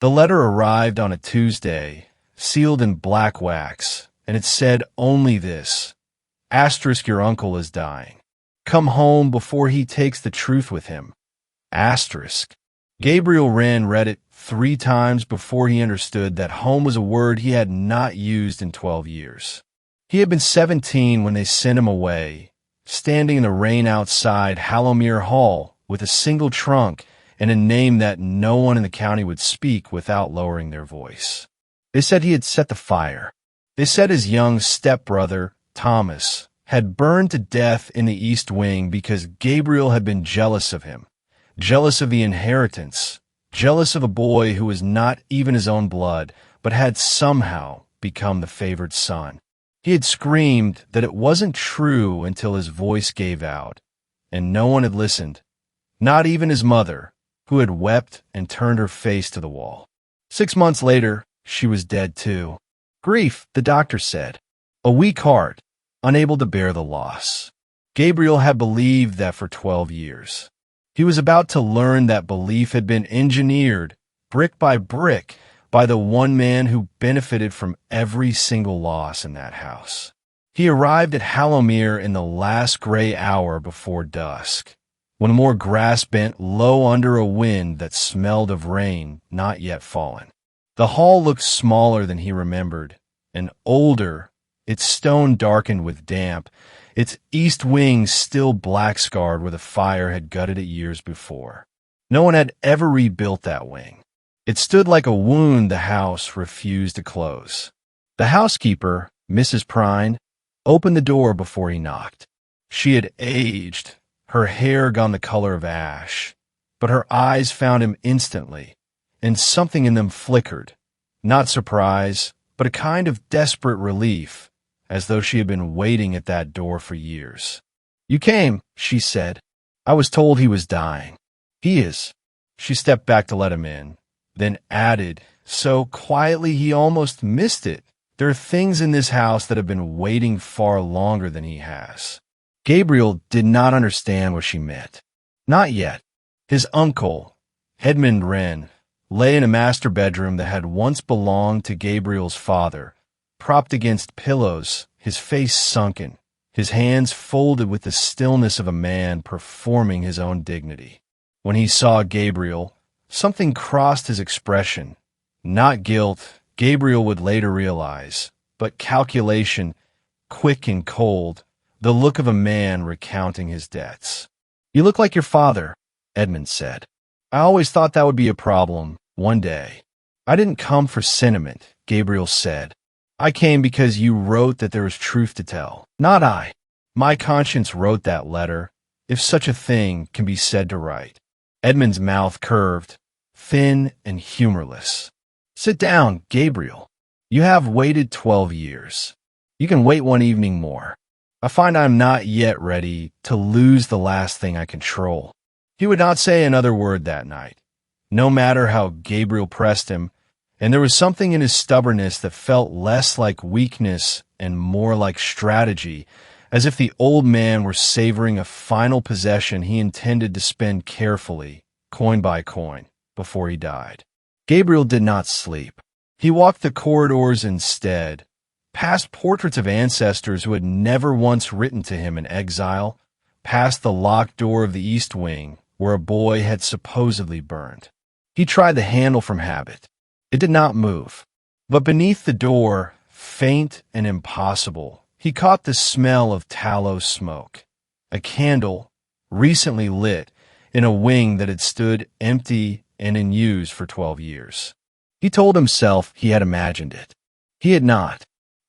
The letter arrived on a Tuesday, sealed in black wax, and it said only this: Asterisk, your uncle is dying. Come home before he takes the truth with him. Asterisk. Gabriel Wren read it 3 times before he understood that home was a word he had not used in 12 years. He had been 17 when they sent him away, standing in the rain outside Hallowmere Hall with a single trunk and a name that no one in the county would speak without lowering their voice. They said he had set the fire. They said his young stepbrother, Thomas, had burned to death in the East Wing because Gabriel had been jealous of him, jealous of the inheritance, jealous of a boy who was not even his own blood, but had somehow become the favored son. He had screamed that it wasn't true until his voice gave out, and no one had listened, not even his mother, who had wept and turned her face to the wall. 6 months later, she was dead too. Grief, the doctor said. A weak heart, unable to bear the loss. Gabriel had believed that for 12 years. He was about to learn that belief had been engineered, brick by brick, by the one man who benefited from every single loss in that house. He arrived at Hallowmere in the last gray hour before dusk, when more grass bent low under a wind that smelled of rain not yet fallen. The hall looked smaller than he remembered, and older, its stone darkened with damp, its east wing still black-scarred where the fire had gutted it years before. No one had ever rebuilt that wing. It stood like a wound the house refused to close. The housekeeper, Mrs. Prine, opened the door before he knocked. She had aged, her hair gone the color of ash, but her eyes found him instantly, and something in them flickered, not surprise, but a kind of desperate relief, as though she had been waiting at that door for years. "You came," she said. "I was told he was dying." "He is." She stepped back to let him in, then added, so quietly he almost missed it, "There are things in this house that have been waiting far longer than he has." Gabriel did not understand what she meant. Not yet. His uncle, Gabriel Wren, lay in a master bedroom that had once belonged to Gabriel's father, propped against pillows, his face sunken, his hands folded with the stillness of a man performing his own dignity. When he saw Gabriel, something crossed his expression. Not guilt, Gabriel would later realize, but calculation, quick and cold, the look of a man recounting his debts. "You look like your father," Edmund said. "I always thought that would be a problem, one day." "I didn't come for sentiment," Gabriel said. "I came because you wrote that there was truth to tell." "Not I. My conscience wrote that letter, if such a thing can be said to write." Edmund's mouth curved, thin and humorless. "Sit down, Gabriel. You have waited 12 years. You can wait one evening more. I find I am not yet ready to lose the last thing I control." He would not say another word that night, no matter how Gabriel pressed him, and there was something in his stubbornness that felt less like weakness and more like strategy, as if the old man were savoring a final possession he intended to spend carefully, coin by coin, before he died. Gabriel did not sleep. He walked the corridors instead, past portraits of ancestors who had never once written to him in exile, past the locked door of the East Wing, where a boy had supposedly burned. He tried the handle from habit. It did not move. But beneath the door, faint and impossible, he caught the smell of tallow smoke. A candle, recently lit, in a wing that had stood empty and in use for 12 years. He told himself he had imagined it. He had not.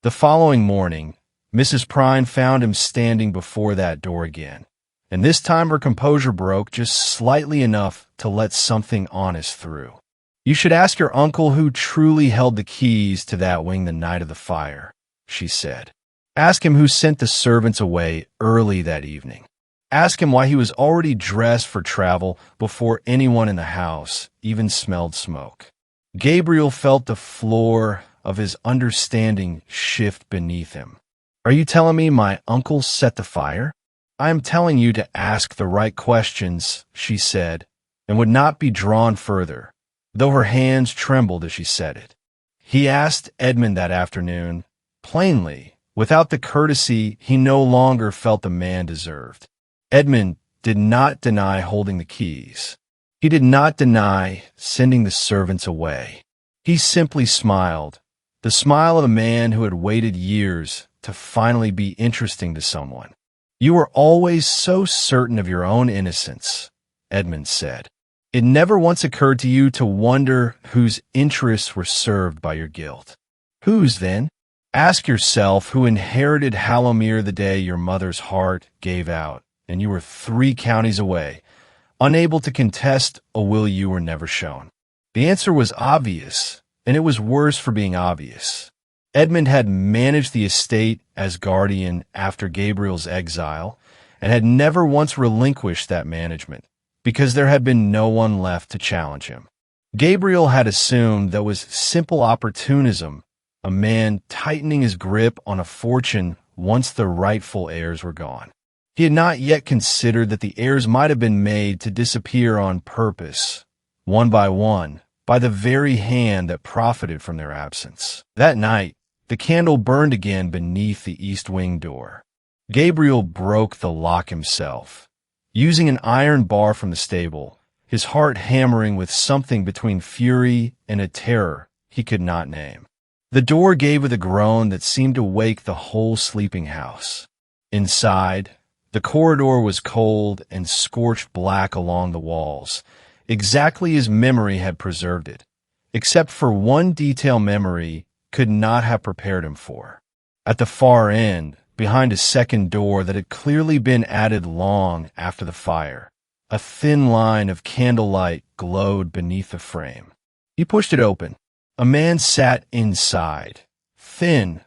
The following morning, Mrs. Prine found him standing before that door again, and this time her composure broke just slightly enough to let something honest through. "You should ask your uncle who truly held the keys to that wing the night of the fire," she said. "Ask him who sent the servants away early that evening. Ask him why he was already dressed for travel before anyone in the house even smelled smoke." Gabriel felt the floor of his understanding shift beneath him. "Are you telling me my uncle set the fire?" "I am telling you to ask the right questions," she said, and would not be drawn further. though her hands trembled as she said it. He asked Edmund that afternoon, plainly, without the courtesy he no longer felt the man deserved. Edmund did not deny holding the keys. He did not deny sending the servants away. He simply smiled, the smile of a man who had waited years to finally be interesting to someone. "You were always so certain of your own innocence," Edmund said. "It never once occurred to you to wonder whose interests were served by your guilt. Whose, then? Ask yourself who inherited Hallowmere the day your mother's heart gave out, and you were 3 counties away, unable to contest a will you were never shown." The answer was obvious, and it was worse for being obvious. Edmund had managed the estate as guardian after Gabriel's exile, and had never once relinquished that management, because there had been no one left to challenge him. Gabriel had assumed that was simple opportunism, a man tightening his grip on a fortune once the rightful heirs were gone. He had not yet considered that the heirs might have been made to disappear on purpose, one, by the very hand that profited from their absence. That night, the candle burned again beneath the east wing door. Gabriel broke the lock himself, using an iron bar from the stable, his heart hammering with something between fury and a terror he could not name. The door gave with a groan that seemed to wake the whole sleeping house. Inside, the corridor was cold and scorched black along the walls, exactly as memory had preserved it, except for one detail memory could not have prepared him for. At the far end, behind a second door that had clearly been added long after the fire, a thin line of candlelight glowed beneath the frame. He pushed it open. A man sat inside, thin,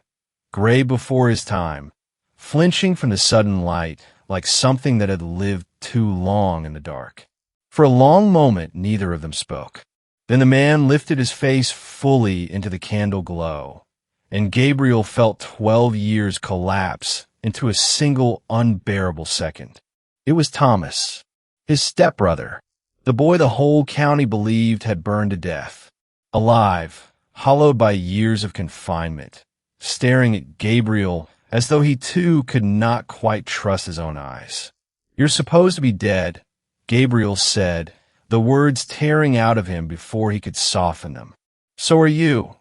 gray before his time, flinching from the sudden light like something that had lived too long in the dark. For a long moment, neither of them spoke. Then the man lifted his face fully into the candle glow, and Gabriel felt 12 years collapse into a single unbearable second. It was Thomas, his stepbrother, the boy the whole county believed had burned to death. Alive, hollowed by years of confinement, staring at Gabriel as though he too could not quite trust his own eyes. "You're supposed to be dead," Gabriel said, the words tearing out of him before he could soften them. "So are you,"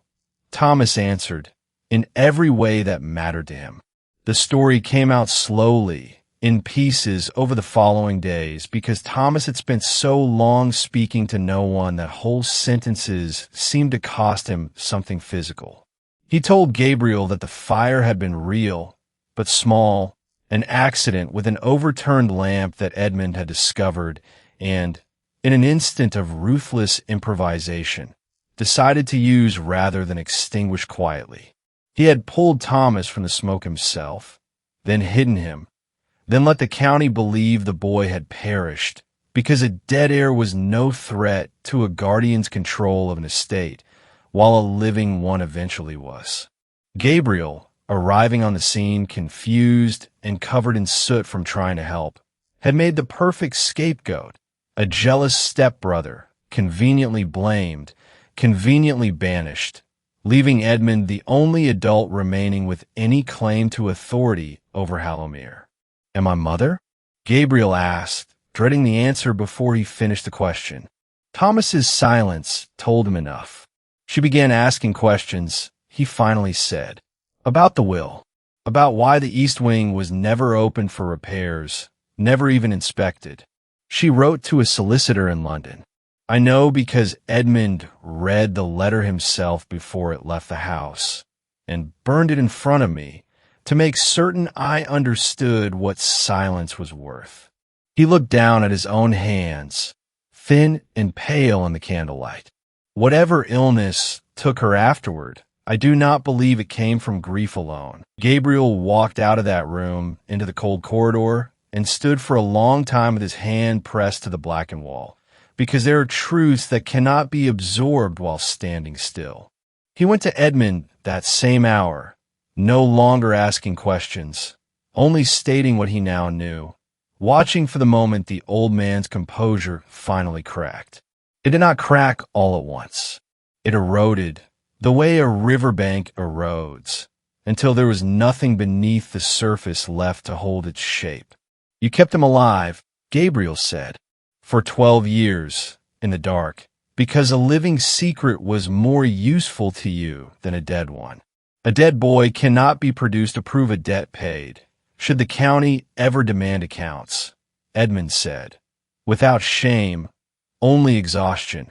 Thomas answered, in every way that mattered to him. The story came out slowly, in pieces over the following days, because Thomas had spent so long speaking to no one that whole sentences seemed to cost him something physical. He told Gabriel that the fire had been real, but small, an accident with an overturned lamp that Edmund had discovered and, in an instant of ruthless improvisation, decided to use rather than extinguish quietly. He had pulled Thomas from the smoke himself, then hidden him, then let the county believe the boy had perished, because a dead heir was no threat to a guardian's control of an estate, while a living one eventually was. Gabriel, arriving on the scene confused and covered in soot from trying to help, had made the perfect scapegoat, a jealous stepbrother, conveniently blamed, conveniently banished, leaving Edmund the only adult remaining with any claim to authority over Hallowmere. "And my mother?" Gabriel asked, dreading the answer before he finished the question. Thomas's silence told him enough. She began asking questions. He finally said, "About the will, about why the East Wing was never opened for repairs, never even inspected. She wrote to a solicitor in London. I know because Edmund read the letter himself before it left the house, and burned it in front of me, to make certain I understood what silence was worth." He looked down at his own hands, thin and pale in the candlelight. "Whatever illness took her afterward, I do not believe it came from grief alone." Gabriel walked out of that room into the cold corridor and stood for a long time with his hand pressed to the blackened wall, because there are truths that cannot be absorbed while standing still. He went to Edmund that same hour, no longer asking questions, only stating what he now knew, watching for the moment the old man's composure finally cracked. It did not crack all at once. It eroded, the way a riverbank erodes, until there was nothing beneath the surface left to hold its shape. You kept him alive, Gabriel said, for 12 years, in the dark, because a living secret was more useful to you than a dead one. A dead boy cannot be produced to prove a debt paid, should the county ever demand accounts, Edmund said, without shame, only exhaustion,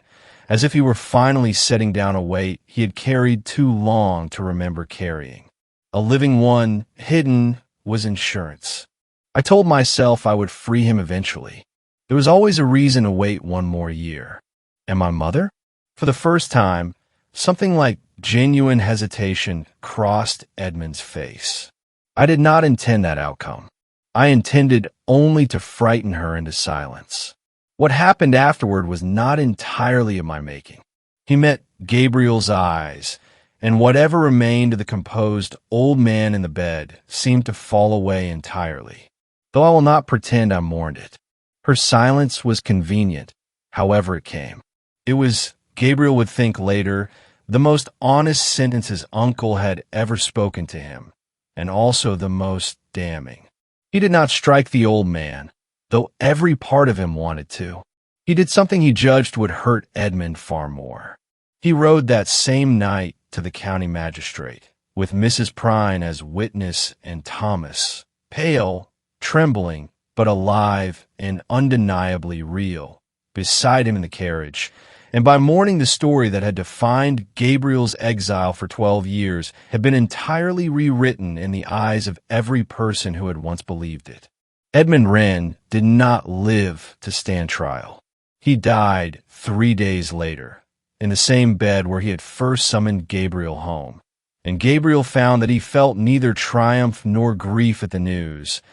as if he were finally setting down a weight he had carried too long to remember carrying. A living one, hidden, was insurance. I told myself I would free him eventually. There was always a reason to wait one more year. And my mother? For the first time, something like genuine hesitation crossed Edmund's face. I did not intend that outcome. I intended only to frighten her into silence. What happened afterward was not entirely of my making. He met Gabriel's eyes, and whatever remained of the composed old man in the bed seemed to fall away entirely, though I will not pretend I mourned it. Her silence was convenient, however it came. It was, Gabriel would think later, the most honest sentence his uncle had ever spoken to him, and also the most damning. He did not strike the old man, though every part of him wanted to. He did something he judged would hurt Edmund far more. He rode that same night to the county magistrate, with Mrs. Prine as witness and Thomas, pale, trembling, but alive and undeniably real, beside him in the carriage, and by morning the story that had defined Gabriel's exile for 12 years had been entirely rewritten in the eyes of every person who had once believed it. Edmund Wren did not live to stand trial. He died 3 days later, in the same bed where he had first summoned Gabriel home, and Gabriel found that he felt neither triumph nor grief at the news,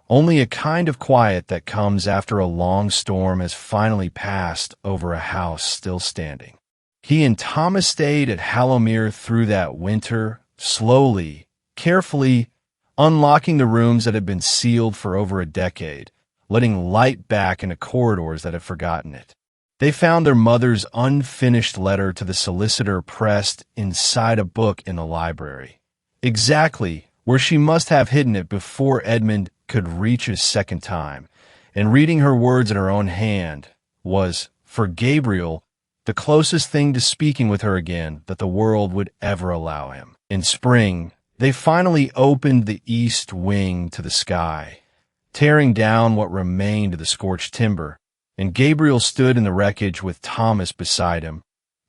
only a kind of quiet that comes after a long storm has finally passed over a house still standing. He and Thomas stayed at Hallowmere through that winter, slowly, carefully, unlocking the rooms that had been sealed for over a decade, letting light back into corridors that had forgotten it. They found their mother's unfinished letter to the solicitor pressed inside a book in the library, exactly where she must have hidden it before Edmund could reach his second time, and reading her words in her own hand was, for Gabriel, the closest thing to speaking with her again that the world would ever allow him. In spring, they finally opened the east wing to the sky, tearing down what remained of the scorched timber, and Gabriel stood in the wreckage with Thomas beside him,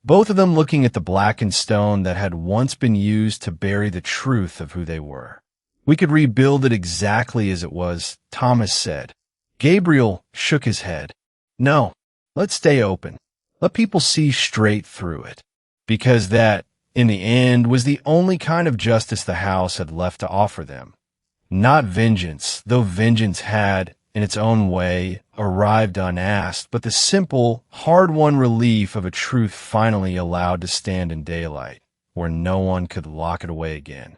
both of them looking at the blackened stone that had once been used to bury the truth of who they were. We could rebuild it exactly as it was, Thomas said. Gabriel shook his head. No, let's stay open. Let people see straight through it. Because that, in the end, was the only kind of justice the house had left to offer them. Not vengeance, though vengeance had, in its own way, arrived unasked, but the simple, hard-won relief of a truth finally allowed to stand in daylight, where no one could lock it away again.